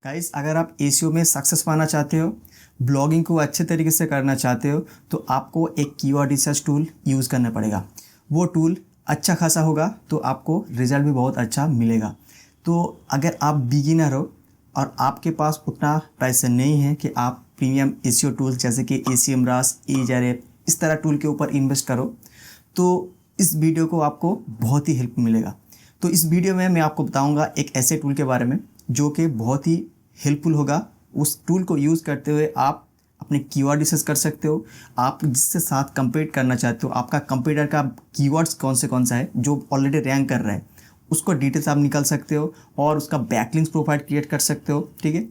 Guys, अगर आप SEO में सक्सेस पाना चाहते हो, ब्लॉगिंग को अच्छे तरीके से करना चाहते हो, तो आपको एक कीवर्ड रिसर्च टूल यूज़ करना पड़ेगा। वो टूल अच्छा खासा होगा तो आपको रिज़ल्ट भी बहुत अच्छा मिलेगा। तो अगर आप बिगिनर हो और आपके पास उतना पैसा नहीं है कि आप प्रीमियम एसईओ टूल्स जैसे कि एसीएमरास, एआरएप इस तरह टूल के ऊपर इन्वेस्ट करो, तो इस वीडियो को आपको बहुत ही हेल्प मिलेगा। तो इस वीडियो में मैं आपको बताऊंगा एक ऐसे टूल के बारे में जो कि बहुत ही हेल्पफुल होगा। उस टूल को यूज़ करते हुए आप अपने कीवर्ड रिसर्च कर सकते हो। आप जिससे साथ कंपीट करना चाहते हो, आपका कंपीटर का कीवर्ड्स कौन सा है जो ऑलरेडी रैंक कर रहा है, उसको डिटेल्स आप निकाल सकते हो और उसका बैकलिंक्स प्रोफाइल क्रिएट कर सकते हो। ठीक है,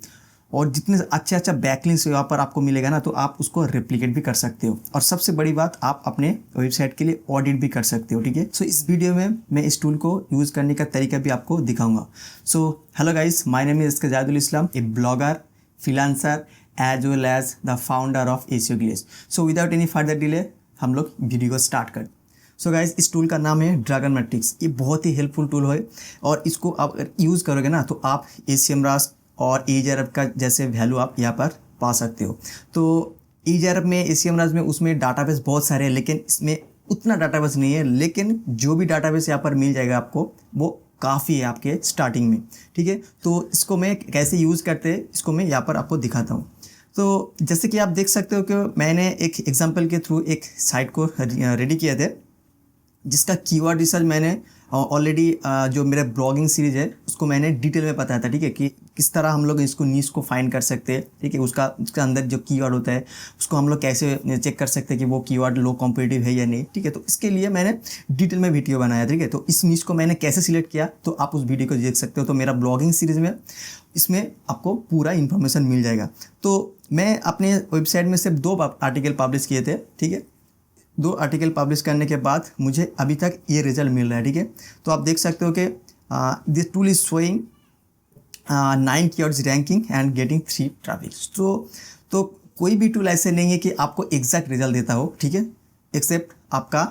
और जितने अच्छा बैकलिंक्स यहाँ पर आपको मिलेगा ना, तो आप उसको रेप्लिकेट भी कर सकते हो। और सबसे बड़ी बात, आप अपने वेबसाइट के लिए ऑडिट भी कर सकते हो। ठीक है, सो इस वीडियो में मैं इस टूल को यूज़ करने का तरीका भी आपको दिखाऊंगा। So hello guys, my name is Zahidul Islam, a blogger, freelancer as well as the founder of SEO Glitch. So without any further delay हम लोग वीडियो को स्टार्ट करते। सो गाइस, इस टूल का नाम है ड्रैगन मैट्रिक्स। ये बहुत ही हेल्पफुल टूल है और इसको आप अगर यूज़ करोगे ना, तो आप एसीएमरास और एआरएप का जैसे वैल्यू आप यहाँ पर पा सकते हो। तो एआरएप में, एसीएमरास में, उसमें डाटाबेस बहुत सारे हैं, लेकिन इसमें उतना डाटाबेस नहीं है। लेकिन जो भी डाटाबेस यहाँ पर मिल जाएगा आपको, वो काफ़ी है आपके स्टार्टिंग में। ठीक है, तो इसको मैं कैसे यूज़ करते हैं, इसको मैं यहाँ पर आपको दिखाता हूँ। तो जैसे कि आप देख सकते हो कि मैंने एक एग्जाम्पल के थ्रू एक साइट को रेडी किया था, जिसका कीवर्ड रिसर्च मैंने ऑलरेडी जो मेरा ब्लॉगिंग सीरीज है उसको मैंने डिटेल में बताया था। ठीक है, कि किस तरह हम लोग इसको नीश को फाइंड कर सकते हैं। ठीक है, उसका अंदर जो कीवर्ड होता है उसको हम लोग कैसे चेक कर सकते हैं कि वो कीवर्ड लो कॉम्पिटिटिव है या नहीं। ठीक है, तो इसके लिए मैंने डिटेल में वीडियो बनाया। ठीक है, तो इस नीश को मैंने कैसे सिलेक्ट किया, तो आप उस वीडियो को देख सकते हो। तो मेरा ब्लॉगिंग सीरीज में इसमें आपको पूरा इन्फॉर्मेशन मिल जाएगा। तो मैं अपने वेबसाइट में सिर्फ 2 आर्टिकल पब्लिश किए थे। ठीक है, 2 आर्टिकल पब्लिश करने के बाद मुझे अभी तक ये रिजल्ट मिल रहा है। ठीक है, तो आप देख सकते हो कि this tool is showing 9 keywords ranking and getting 3 traffic. तो कोई भी टूल ऐसे नहीं है कि आपको एग्जैक्ट रिजल्ट देता हो। ठीक है, एक्सेप्ट आपका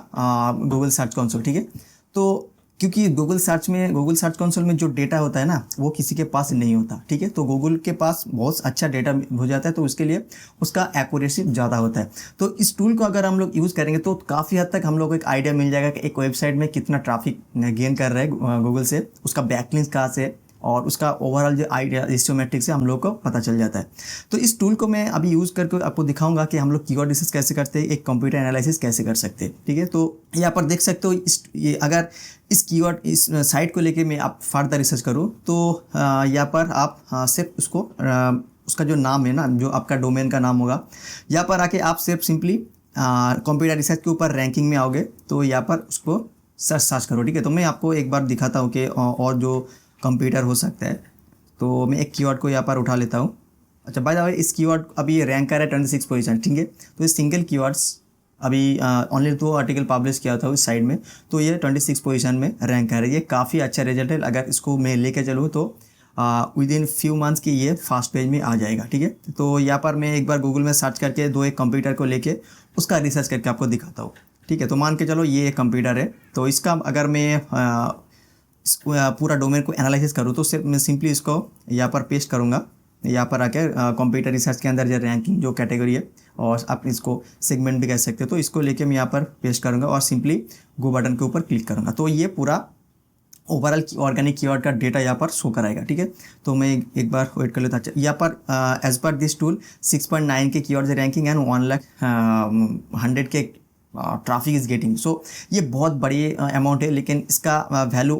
गूगल सर्च कंसोल। ठीक है, तो क्योंकि गूगल सर्च कंसोल में जो डेटा होता है ना, वो किसी के पास नहीं होता। ठीक है, तो गूगल के पास बहुत अच्छा डेटा हो जाता है, तो उसके लिए उसका एक्यूरेसी ज़्यादा होता है। तो इस टूल को अगर हम लोग यूज़ करेंगे तो काफ़ी हद तक हम लोग को एक आइडिया मिल जाएगा कि एक वेबसाइट में कितना ट्रैफिक गेन कर रहा है गूगल से, उसका बैकलिंक्स कहाँ से, और उसका ओवरऑल जो आइडिया एसईओ मैट्रिक्स से हम लोग को पता चल जाता है। तो इस टूल को मैं अभी यूज़ करके आपको दिखाऊंगा कि हम लोग कीवर्ड रिसर्च कैसे करते हैं, एक कंप्यूटर एनालिसिस कैसे कर सकते हैं। ठीक है, तो यहाँ पर देख सकते हो ये अगर इस कीवर्ड इस साइट को लेके मैं आप फर्दर रिसर्च करूँ, तो यहाँ पर आप सिर्फ उसको उसका जो नाम है ना, जो आपका डोमेन का नाम होगा, यहाँ पर आके आप सिर्फ सिंपली कंप्यूटर रिसर्च के ऊपर रैंकिंग में आओगे, तो यहाँ पर उसको सर्च करो। ठीक है, तो मैं आपको एक बार दिखाता हूँ कि और जो कंप्यूटर हो सकता है। तो मैं एक कीवर्ड को यहाँ पर उठा लेता हूँ। अच्छा, बाय द वे, इस कीवर्ड अभी रैंक कर रहा है 26 पोजीशन। ठीक है, तो ये सिंगल कीवर्ड्स अभी ओनली 2 आर्टिकल पब्लिश किया था इस साइड में, तो ये 26 पोजीशन में रैंक कर रहा है। ये काफ़ी अच्छा रिजल्ट है। अगर इसको मैं लेके चलूँ तो विद इन फ्यू मंथ्स की ये फर्स्ट पेज में आ जाएगा। ठीक है, तो यहाँ पर मैं एक बार गूगल में सर्च करके एक कंप्यूटर को लेके उसका रिसर्च करके आपको दिखाता हूँ। ठीक है, तो मान के चलो ये एक कंप्यूटर है, तो इसका अगर मैं पूरा डोमेन को एनालिसिस करूँ, तो सिर्फ मैं सिंपली इसको यहाँ पर पेस्ट करूँगा। यहाँ पर आके कंप्यूटर रिसर्च के अंदर जो रैंकिंग जो कैटेगरी है, और आप इसको सेगमेंट भी कह सकते हो, तो इसको लेके मैं यहाँ पर पेस्ट करूँगा और सिंपली गो बटन के ऊपर क्लिक करूँगा। तो ये पूरा ओवरऑल ऑर्गेनिक कीवर्ड का डेटा यहाँ पर शो कराएगा। ठीक है, तो मैं एक बार वेट कर लेता हूँ। यहाँ पर एज पर दिस टूल 6.9 के कीवर्ड रैंकिंग एंड 1,100 के ट्रैफिक इज गेटिंग। सो ये बहुत बड़ी अमाउंट है, लेकिन इसका वैल्यू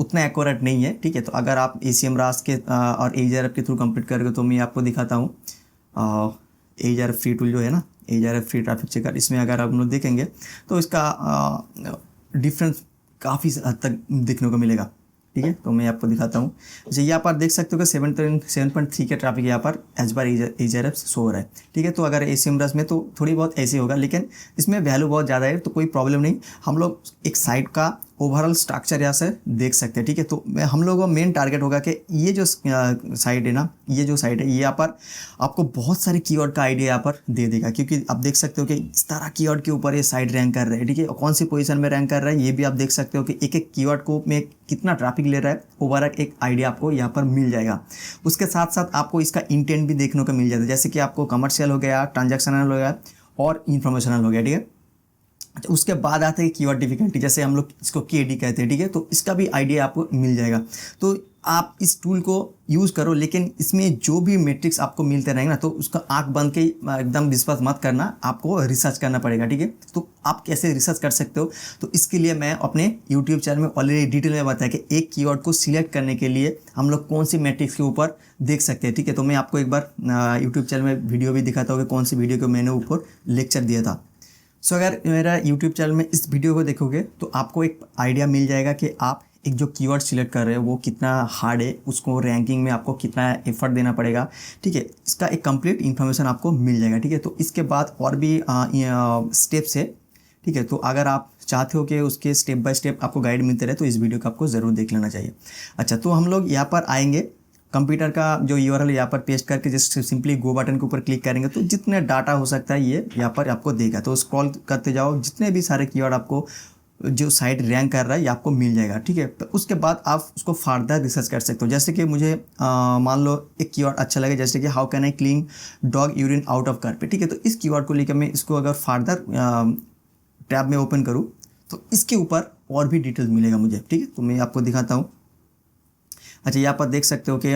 उतना एक्यूरेट नहीं है। ठीक है, तो अगर आप एसीएमरास के और एआरएप के थ्रू कंप्लीट करोगे, तो मैं आपको दिखाता हूँ एआरएप फ्री टूल जो है ना, एआरएप फ्री ट्रैफिक चेकर, इसमें अगर आप लोग देखेंगे तो इसका डिफरेंस काफ़ी हद तक देखने को मिलेगा। ठीक है, तो मैं आपको दिखाता हूँ। जैसे यहाँ पर देख सकते हो कि 7.3 के ट्रैफिक यहाँ पर एज पर एआरएप शो हो रहा है। ठीक है, तो अगर एसीएमरास में तो थोड़ी बहुत ऐसे होगा, लेकिन इसमें वैल्यू बहुत ज़्यादा है, तो कोई प्रॉब्लम नहीं। हम लोग एक साइट का ओवरऑल स्ट्रक्चर यहाँ से देख सकते हैं, ठीक है। तो हम लोगों का मेन टारगेट होगा कि ये जो साइट है ना, ये जो साइट है, ये यहाँ पर आपको बहुत सारे कीवर्ड का आइडिया यहाँ पर दे देगा, क्योंकि आप देख सकते हो कि इस तरह कीवर्ड के ऊपर ये साइट रैंक कर रहे हैं, ठीक है। और कौन सी पोजीशन में रैंक कर रहा है ये भी आप देख सकते हो कि एक एक कीवर्ड को में कितना ट्रैफिक ले रहा है, ओवरऑल एक आइडिया आपको यहाँ पर मिल जाएगा। उसके साथ साथ आपको इसका इंटेंट भी देखने को मिल जाता है, जैसे कि आपको कमर्शियल हो गया, ट्रांजैक्शनल हो गया और इन्फॉर्मेशनल हो गया, ठीक है। उसके बाद आते हैं कीवर्ड डिफिकल्टी, जैसे हम लोग इसको केडी कहते हैं, ठीक है। तो इसका भी आइडिया आपको मिल जाएगा। तो आप इस टूल को यूज़ करो, लेकिन इसमें जो भी मैट्रिक्स आपको मिलते रहेंगे ना, तो उसका आंख बंद के एकदम विश्वास मत करना, आपको रिसर्च करना पड़ेगा, ठीक है। तो आप कैसे रिसर्च कर सकते हो, तो इसके लिए मैं अपने यूट्यूब चैनल में ऑलरेडी डिटेल में बताया कि एक कीवर्ड को सिलेक्ट करने के लिए हम लोग कौन सी मैट्रिक्स के ऊपर देख सकते हैं, ठीक है। तो मैं आपको एक बार यूट्यूब चैनल में वीडियो भी दिखाता हूँ कि कौन सी वीडियो को मैंने ऊपर लेक्चर दिया था। सो अगर मेरा यूट्यूब चैनल में इस वीडियो को देखोगे तो आपको एक आइडिया मिल जाएगा कि आप एक जो कीवर्ड सिलेक्ट कर रहे हो वो कितना हार्ड है, उसको रैंकिंग में आपको कितना एफर्ट देना पड़ेगा, ठीक है। इसका एक कंप्लीट इन्फॉर्मेशन आपको मिल जाएगा, ठीक है। तो इसके बाद और भी स्टेप्स है, ठीक है। तो अगर आप चाहते हो कि उसके स्टेप बाय स्टेप आपको गाइड मिलते रहे तो इस वीडियो को आपको ज़रूर देख लेना चाहिए। अच्छा, तो हम लोग यहाँ पर आएंगे, कंप्यूटर का जो यूआरएल यहाँ पर पेस्ट करके जस्ट सिंपली गो बटन के ऊपर क्लिक करेंगे तो जितने डाटा हो सकता है ये यहाँ पर आपको देगा। तो स्क्रॉल करते जाओ, जितने भी सारे कीवर्ड आपको जो साइट रैंक कर रहा है ये आपको मिल जाएगा, ठीक है। तो उसके बाद आप उसको फर्दर रिसर्च कर सकते हो। जैसे कि मुझे मान लो एक कीवर्ड अच्छा लगे, जैसे कि how can I clean dog urine out of carpet, ठीक है। तो इस कीवर्ड को लेकर मैं इसको अगर फर्दर टैब में ओपन करूँ तो इसके ऊपर और भी डिटेल्स मिलेगा मुझे, ठीक है। तो मैं आपको दिखाता हूँ। अच्छा, यहाँ पर देख सकते हो कि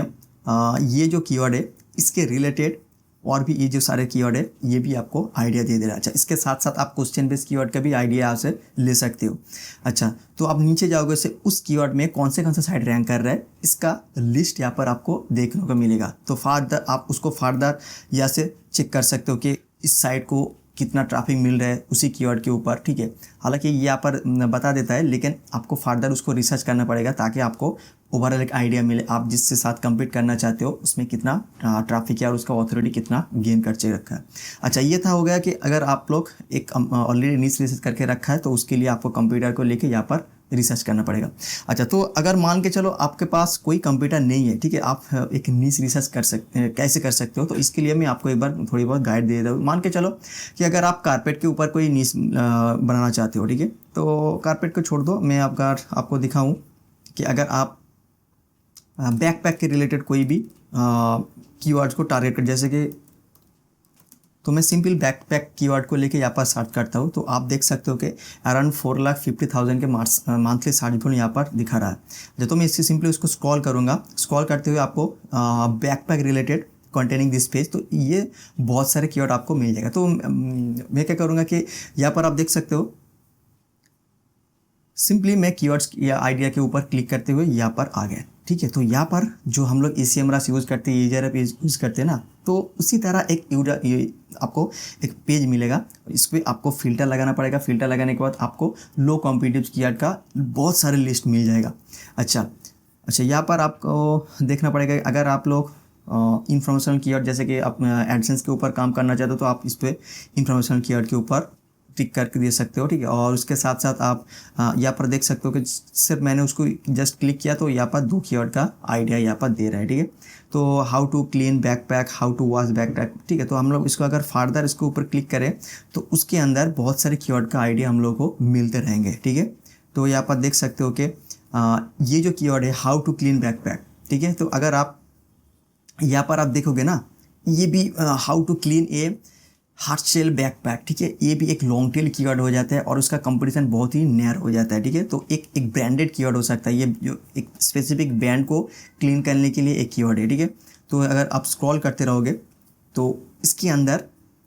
ये जो कीवर्ड है इसके रिलेटेड और भी ये जो सारे कीवर्ड है ये भी आपको आइडिया दे दे रहा है। अच्छा, इसके साथ साथ आप क्वेश्चन बेस्ड कीवर्ड का भी आइडिया यहाँ से ले सकते हो। अच्छा, तो आप नीचे जाओगे से उस कीवर्ड में कौन सा साइट रैंक कर रहा है इसका लिस्ट यहाँ पर आपको देखने को मिलेगा। तो फर्दर आप उसको फर्दर यहाँ से चेक कर सकते हो कि इस साइट को कितना ट्रैफिक मिल रहा है उसी कीवर्ड के ऊपर, ठीक है। हालांकि ये यहाँ पर बता देता है, लेकिन आपको फर्दर उसको रिसर्च करना पड़ेगा ताकि आपको ओवरऑल एक आइडिया मिले आप जिससे साथ कंपीट करना चाहते हो उसमें कितना ट्रैफिक है और उसका ऑथोरिटी कितना गेन करके रखा है। अच्छा, ये था हो गया कि अगर आप लोग एक ऑलरेडी नीच रिसर्च करके रखा है तो उसके लिए आपको कंप्यूटर को लेके यहाँ पर रिसर्च करना पड़ेगा। अच्छा, तो अगर मान के चलो आपके पास कोई कंप्यूटर नहीं है, ठीक है, आप एक नीच रिसर्च कर सकते कैसे कर सकते हो, तो इसके लिए मैं आपको एक बार थोड़ी बहुत गाइड दे देता हूँ। मान के चलो कि अगर आप कारपेट के ऊपर कोई नीच बनाना चाहते हो, ठीक है, तो कारपेट को छोड़ दो, मैं आपको दिखाऊँ कि अगर आप बैकपैक के रिलेटेड कोई भी कीवर्ड्स को टारगेट कर, जैसे कि तो मैं सिंपल बैकपैक कीवर्ड को लेके यहाँ पर सर्च करता हूँ तो आप देख सकते हो कि अराउंड 4,50,000 के मंथली सर्च वॉल्यूम यहाँ पर दिखा रहा है। जब तो मैं इससे सिंपली उसको स्क्रॉल करूँगा, स्क्रॉल करते हुए आपको backpack related containing this page, तो ये बहुत सारे कीवर्ड आपको मिल जाएगा। तो मैं क्या करूँगा कि यहाँ पर आप देख सकते हो सिंपली मैं कीवर्ड्स या आइडिया के ऊपर क्लिक करते हुए यहाँ पर आ गए, ठीक है। तो यहाँ पर जो हम लोग ACMRS यूज़ करते हैं, EasyRF यूज़ करते हैं ना, तो उसी तरह आपको एक पेज मिलेगा। इस पर आपको फ़िल्टर लगाना पड़ेगा। फ़िल्टर लगाने के बाद आपको लो कॉम्पिटिटिव कीवर्ड का बहुत सारे लिस्ट मिल जाएगा। अच्छा, यहाँ पर आपको देखना पड़ेगा अगर आप लोग इंफॉर्मेशनल कीवर्ड जैसे कि आप एडसेंस के ऊपर काम करना चाहते हो तो आप इस पर इंफॉर्मेशनल कीवर्ड के ऊपर टिक करके दे सकते हो, ठीक है। और उसके साथ साथ आप यहाँ पर देख सकते हो कि सिर्फ मैंने उसको जस्ट क्लिक किया तो यहाँ पर 2 कीवर्ड का आइडिया यहाँ पर दे रहा है, ठीक है। तो how to clean backpack, how to wash backpack, ठीक है। तो हम लोग इसको अगर फर्दर इसके ऊपर क्लिक करें तो उसके अंदर बहुत सारे कीवर्ड का आइडिया हम लोग को मिलते रहेंगे, ठीक है। तो यहाँ पर देख सकते हो कि ये जो कीवर्ड है हाउ टू क्लीन बैकपैक, ठीक है। तो अगर आप यहाँ पर आप देखोगे ना, ये भी how to clean a hard shell backpack, ठीक है, ये भी एक लॉन्ग टेल कीवर्ड हो जाता है और उसका कंपटीशन बहुत ही नैरो हो जाता है, ठीक है। तो एक ब्रांडेड कीवर्ड हो सकता है, ये जो एक स्पेसिफिक ब्रांड को क्लीन करने के लिए एक कीवर्ड है, ठीक है। तो अगर आप स्क्रॉल करते रहोगे तो इसके अंदर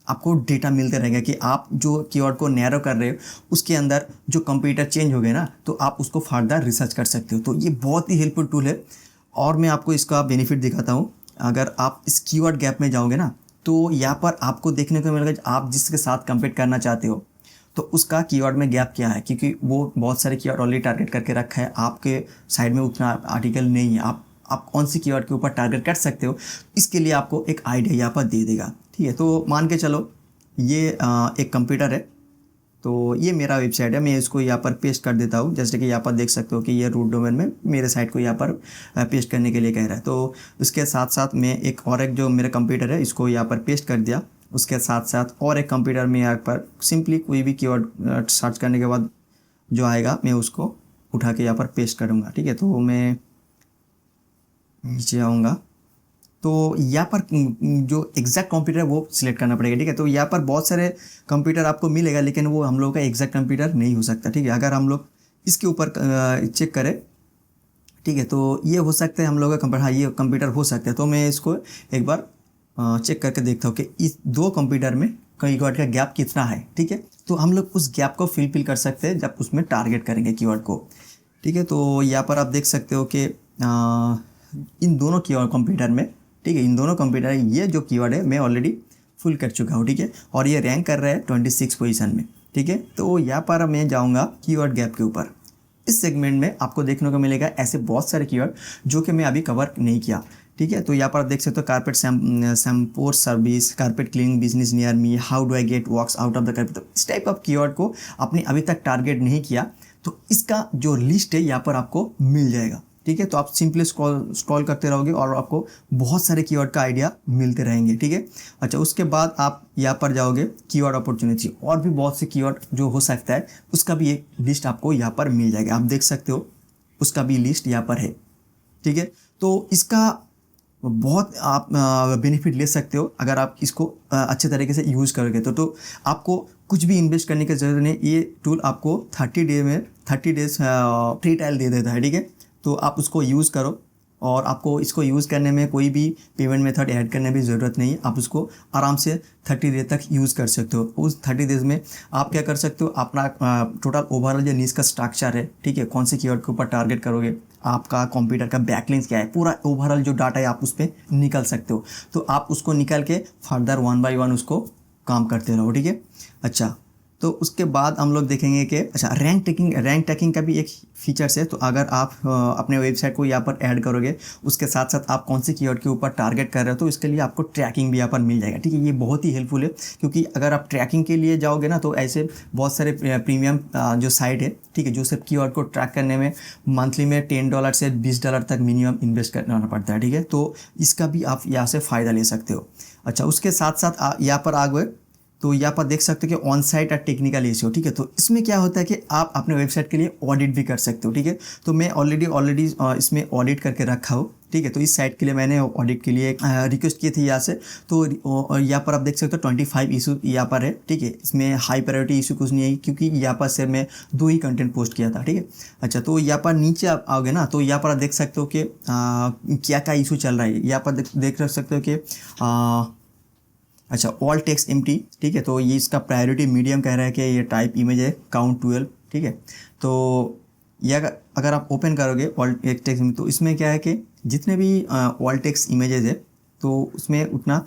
आपको डेटा मिलते रहेगा कि आप जो कीवर्ड को नैरो कर रहे हो उसके अंदर जो कंप्यूटर चेंज हो गए ना, तो आप उसको फर्दर रिसर्च कर सकते हो। तो ये बहुत ही हेल्पफुल टूल है। और मैं आपको इसका बेनिफिट दिखाता हूँ। अगर आप इस कीवर्ड गैप में जाओगे ना तो यहाँ पर आपको देखने को मिलेगा आप जिसके साथ कंपीट करना चाहते हो तो उसका कीवर्ड में गैप क्या है, क्योंकि वो बहुत सारे कीवर्ड ऑलरेडी टारगेट करके रखा है, आपके साइड में उतना आर्टिकल नहीं है। आप कौन सी कीवर्ड के ऊपर टारगेट कर सकते हो, इसके लिए आपको एक आइडिया यहाँ पर दे देगा, ठीक है। तो मान के चलो ये एक कंप्यूटर है, तो ये मेरा वेबसाइट है, मैं इसको यहाँ पर पेस्ट कर देता हूँ। जैसे कि यहाँ पर देख सकते हो कि ये रूट डोमेन में मेरे साइट को यहाँ पर पेस्ट करने के लिए कह रहा है। तो उसके साथ साथ मैं एक जो मेरा कंप्यूटर है इसको यहाँ पर पेस्ट कर दिया। उसके साथ साथ और एक कंप्यूटर में यहाँ पर सिंपली कोई भी कीवर्ड सर्च करने के बाद जो आएगा मैं उसको उठा के यहाँ पर पेस्ट करूँगा, ठीक है। तो मैं नीचे आऊँगा, तो यहाँ पर जो एग्जैक्ट कंप्यूटर है वो सिलेक्ट करना पड़ेगा, ठीक है। तो यहाँ पर बहुत सारे कंप्यूटर आपको मिलेगा, लेकिन वो हम लोगों का एग्जैक्ट कंप्यूटर नहीं हो सकता, ठीक है। अगर हम लोग इसके ऊपर चेक करें, ठीक है, तो ये हो सकता है हम लोग का कंप्यूटर, हाँ ये कंप्यूटर हो सकता है। तो मैं इसको एक बार चेक करके देखता हूँ कि इस दो कंप्यूटर में कीवर्ड का गैप कितना है, ठीक है। तो हम लोग उस गैप को फिल कर सकते हैं जब उसमें टारगेट करेंगे कीवर्ड को, ठीक है। तो यहाँ पर आप देख सकते हो कि इन दोनों कीवर्ड कंप्यूटर में, ठीक है, इन दोनों कंप्यूटर ये जो कीवर्ड है मैं ऑलरेडी फुल कर चुका हूँ, ठीक है। और ये रैंक कर रहा है 26 पोजीशन में, ठीक है। तो यहाँ पर मैं जाऊँगा कीवर्ड गैप के ऊपर। इस सेगमेंट में आपको देखने को मिलेगा ऐसे बहुत सारे कीवर्ड जो कि मैं अभी कवर नहीं किया, ठीक है। तो यहाँ पर देख सकते हो carpet shampoo service, carpet cleaning business near me, how do I get wax out of the carpet. तो इस टाइप ऑफ कीवर्ड को आपने अभी तक टारगेट नहीं किया तो इसका जो लिस्ट है यहाँ पर आपको मिल जाएगा, ठीक है। तो आप सिंपली स्क्रॉल करते रहोगे और आपको बहुत सारे कीवर्ड का आइडिया मिलते रहेंगे, ठीक है। अच्छा, उसके बाद आप यहाँ पर जाओगे कीवर्ड अपॉर्चुनिटी, और भी बहुत से कीवर्ड जो हो सकता है उसका भी एक लिस्ट आपको यहाँ पर मिल जाएगा। आप देख सकते हो उसका भी लिस्ट यहाँ पर है, ठीक है। तो इसका बहुत आप बेनिफिट ले सकते हो अगर आप इसको अच्छे तरीके से यूज़ करोगे तो आपको कुछ भी इन्वेस्ट करने की ज़रूरत नहीं। ये टूल आपको 30 डेज फ्री ट्रायल दे देता है, ठीक है। तो आप उसको यूज़ करो और आपको इसको यूज़ करने में कोई भी पेमेंट मेथड ऐड करने की ज़रूरत नहीं है। आप उसको आराम से 30 डेज तक यूज़ कर सकते हो। उस 30 डेज में आप क्या कर सकते हो, अपना टोटल ओवरऑल जो नीच का स्ट्रक्चर है, ठीक है, कौन से कीवर्ड के ऊपर टारगेट करोगे, आपका कंप्यूटर का बैकलिंक्स क्या है, पूरा ओवरऑल जो डाटा है आप उस पर निकल सकते हो। तो आप उसको निकाल के फर्दर 1 बाय 1 उसको काम करते रहो, ठीक है। अच्छा, तो उसके बाद हम लोग देखेंगे कि अच्छा रैंक टैगिंग का भी एक फीचर्स है। तो अगर आप अपने वेबसाइट को यहाँ पर ऐड करोगे, उसके साथ साथ आप कौन से कीवर्ड के ऊपर टारगेट कर रहे हो तो इसके लिए आपको ट्रैकिंग भी यहाँ पर मिल जाएगा, ठीक है। ये बहुत ही हेल्पफुल है, क्योंकि अगर आप ट्रैकिंग के लिए जाओगे ना तो ऐसे बहुत सारे प्रीमियम जो साइट है, ठीक है, जो सब कीवर्ड को ट्रैक करने में मंथली में $10 से $20 तक मिनिमम इन्वेस्ट करना पड़ता है, ठीक है। तो इसका भी आप यहाँ से फ़ायदा ले सकते हो। अच्छा, उसके साथ साथ यहाँ पर आ गए तो यहाँ पर देख सकते हो कि ऑन साइट और टेक्निकल इश्यू, ठीक है। तो इसमें क्या होता है कि आप अपने वेबसाइट के लिए ऑडिट भी कर सकते हो, ठीक है। तो मैं ऑलरेडी इसमें ऑडिट करके रखा हूँ, ठीक है। तो इस साइट के लिए मैंने ऑडिट के लिए रिक्वेस्ट की थी यहाँ से। तो यहाँ पर आप देख सकते हो 25 इशू यहाँ पर है, ठीक है। इसमें हाई प्रायोरिटी इशू कुछ नहीं है, क्योंकि यहाँ पर से मैं 2 ही कंटेंट पोस्ट किया था, ठीक है। अच्छा, तो यहाँ पर नीचे आप आओगे ना तो यहाँ पर आप देख सकते हो कि क्या क्या इशू चल रहा है। यहाँ पर देख सकते हो कि अच्छा ऑल टेक्स्ट एम्प्टी, ठीक है। तो ये इसका प्रायोरिटी मीडियम कह रहा है कि ये टाइप इमेज है काउंट 12, ठीक है। तो यह अगर आप ओपन करोगे ऑल टेक्स्ट तो इसमें क्या है कि जितने भी ऑल टेक्स्ट इमेजेस है तो उसमें उतना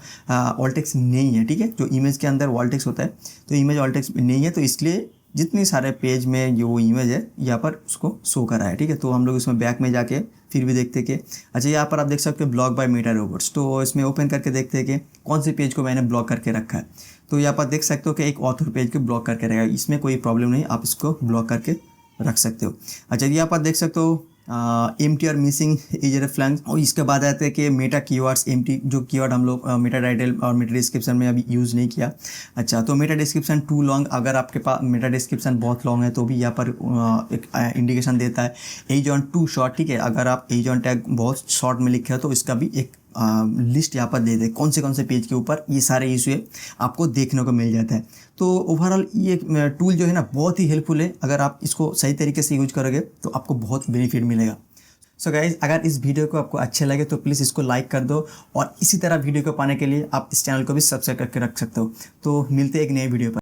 ऑल टेक्स्ट नहीं है, ठीक है। जो इमेज के अंदर ऑल टेक्स्ट होता है तो इमेज ऑल टेक्स्ट नहीं है, तो इसलिए जितने सारे पेज में जो इमेज है यहाँ पर उसको शो करा है, ठीक है। तो हम लोग इसमें बैक में जाके फिर भी देखते कि अच्छा यहाँ पर आप देख सकते हो ब्लॉक बाय मेटा रोबोट्स। तो इसमें ओपन करके देखते हैं कि कौन से पेज को मैंने ब्लॉक करके रखा है। तो यहाँ पर देख सकते हो कि एक ऑथर पेज को ब्लॉक करके रखा है, इसमें कोई प्रॉब्लम नहीं, आप इसको ब्लॉक करके रख सकते हो। अच्छा, यहाँ पर देख सकते हो एम्प्टी और मिसिंग इज रेफरेंस। और इसके बाद आते हैं कि मेटा कीवर्ड्स एम्प्टी, जो कीवर्ड हम लोग मेटा टाइटल और मेटा डिस्क्रिप्शन में अभी यूज़ नहीं किया। अच्छा, तो मेटा डिस्क्रिप्शन टू लॉन्ग, अगर आपके पास मेटा डिस्क्रिप्शन बहुत लॉन्ग है तो भी यहाँ पर एक इंडिकेशन देता है। एज ऑन टू शॉर्ट, ठीक है, अगर आप एज ऑन टैग बहुत शॉर्ट में लिखे हो तो इसका भी एक लिस्ट यहाँ पर दे दे कौन से पेज के ऊपर ये सारे इशू है आपको देखने को मिल जाता है। तो ओवरऑल ये टूल जो है ना बहुत ही हेल्पफुल है, अगर आप इसको सही तरीके से यूज करोगे तो आपको बहुत बेनिफिट मिलेगा। सो गाइज, अगर इस वीडियो को आपको अच्छे लगे तो प्लीज़ इसको लाइक कर दो, और इसी तरह वीडियो को पाने के लिए आप इस चैनल को भी सब्सक्राइब करके रख सकते हो। तो मिलते हैं एक नए वीडियो पर।